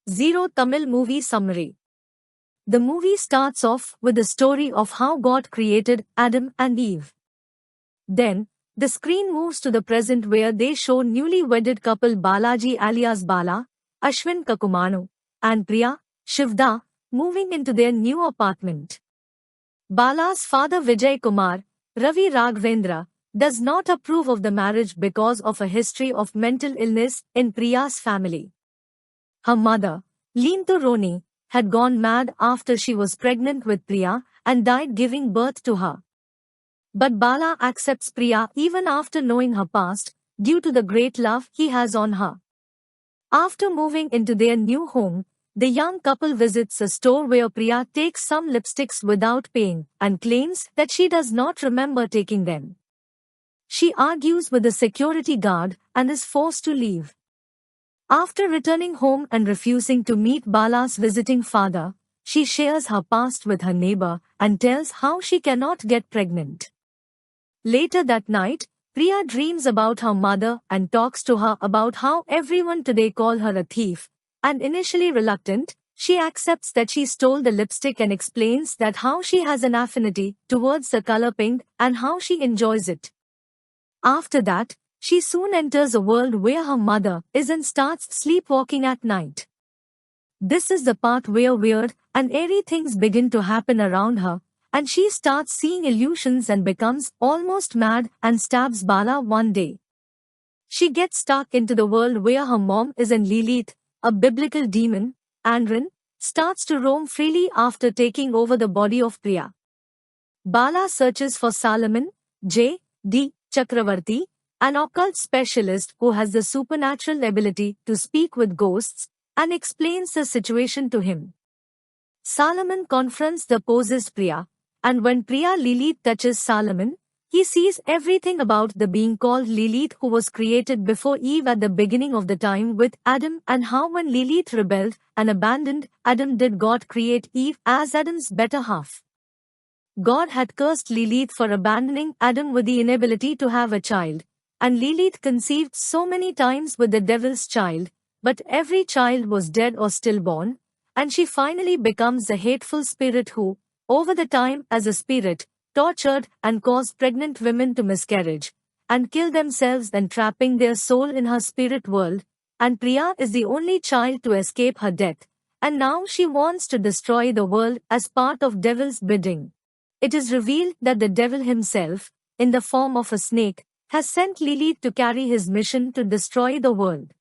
Zero Tamil movie summary. The movie starts off with the story of how God created Adam and Eve. Then, the screen moves to the present where they show newly wedded couple Balaji alias Bala, Ashwin Kakumanu, and Priya, Shivda, moving into their new apartment. Bala's father Vijay Kumar, Ravi Raghavendra, does not approve of the marriage because of a history of mental illness in Priya's family. Her mother, Leentu Roni, had gone mad after she was pregnant with Priya and died giving birth to her. But Bala accepts Priya even after knowing her past, due to the great love he has on her. After moving into their new home, the young couple visits a store where Priya takes some lipsticks without paying and claims that she does not remember taking them. She argues with the security guard and is forced to leave. After returning home and refusing to meet Bala's visiting father, she shares her past with her neighbor and tells how she cannot get pregnant. Later that night, Priya dreams about her mother and talks to her about how everyone today call her a thief, and initially reluctant, she accepts that she stole the lipstick and explains that how she has an affinity towards the color pink and how she enjoys it. After that, she soon enters a world where her mother is and starts sleepwalking at night. This is the part where weird and airy things begin to happen around her, and she starts seeing illusions and becomes almost mad and stabs Bala one day. She gets stuck into the world where her mom is and Lilith, a biblical demon, Andrin, starts to roam freely after taking over the body of Priya. Bala searches for Solomon, J.D. Chakravarti, an occult specialist who has the supernatural ability to speak with ghosts, and explains the situation to him. Solomon confronts the possessed Priya, and when Priya Lilith touches Solomon, he sees everything about the being called Lilith who was created before Eve at the beginning of the time with Adam, and how when Lilith rebelled and abandoned Adam did God create Eve as Adam's better half. God had cursed Lilith for abandoning Adam with the inability to have a child, and Lilith conceived so many times with the devil's child, but every child was dead or stillborn, and she finally becomes the hateful spirit who, over the time as a spirit, tortured and caused pregnant women to miscarriage, and kill themselves and trapping their soul in her spirit world, and Priya is the only child to escape her death, and now she wants to destroy the world as part of devil's bidding. It is revealed that the devil himself, in the form of a snake, has sent Lilith to carry his mission to destroy the world.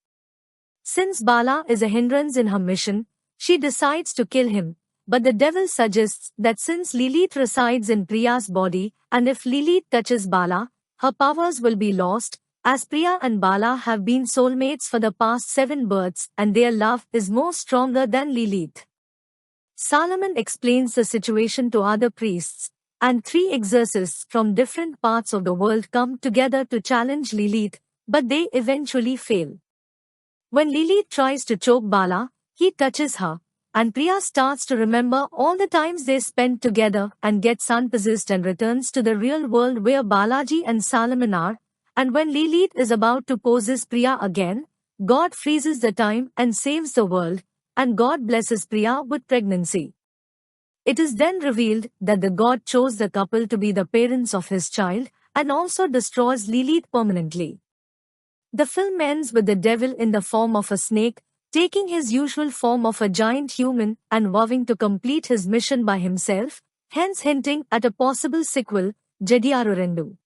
Since Bala is a hindrance in her mission, she decides to kill him, but the devil suggests that since Lilith resides in Priya's body, and if Lilith touches Bala, her powers will be lost, as Priya and Bala have been soulmates for the past 7 births and their love is more stronger than Lilith. Solomon explains the situation to other priests, and 3 exorcists from different parts of the world come together to challenge Lilith, but they eventually fail. When Lilith tries to choke Bala, he touches her, and Priya starts to remember all the times they spent together and gets unpossessed and returns to the real world where Balaji and Solomon are, and when Lilith is about to possess Priya again, God freezes the time and saves the world, and God blesses Priya with pregnancy. It is then revealed that the God chose the couple to be the parents of his child and also destroys Lilith permanently. The film ends with the devil in the form of a snake, taking his usual form of a giant human and vowing to complete his mission by himself, hence hinting at a possible sequel, Jediyaru Rendu.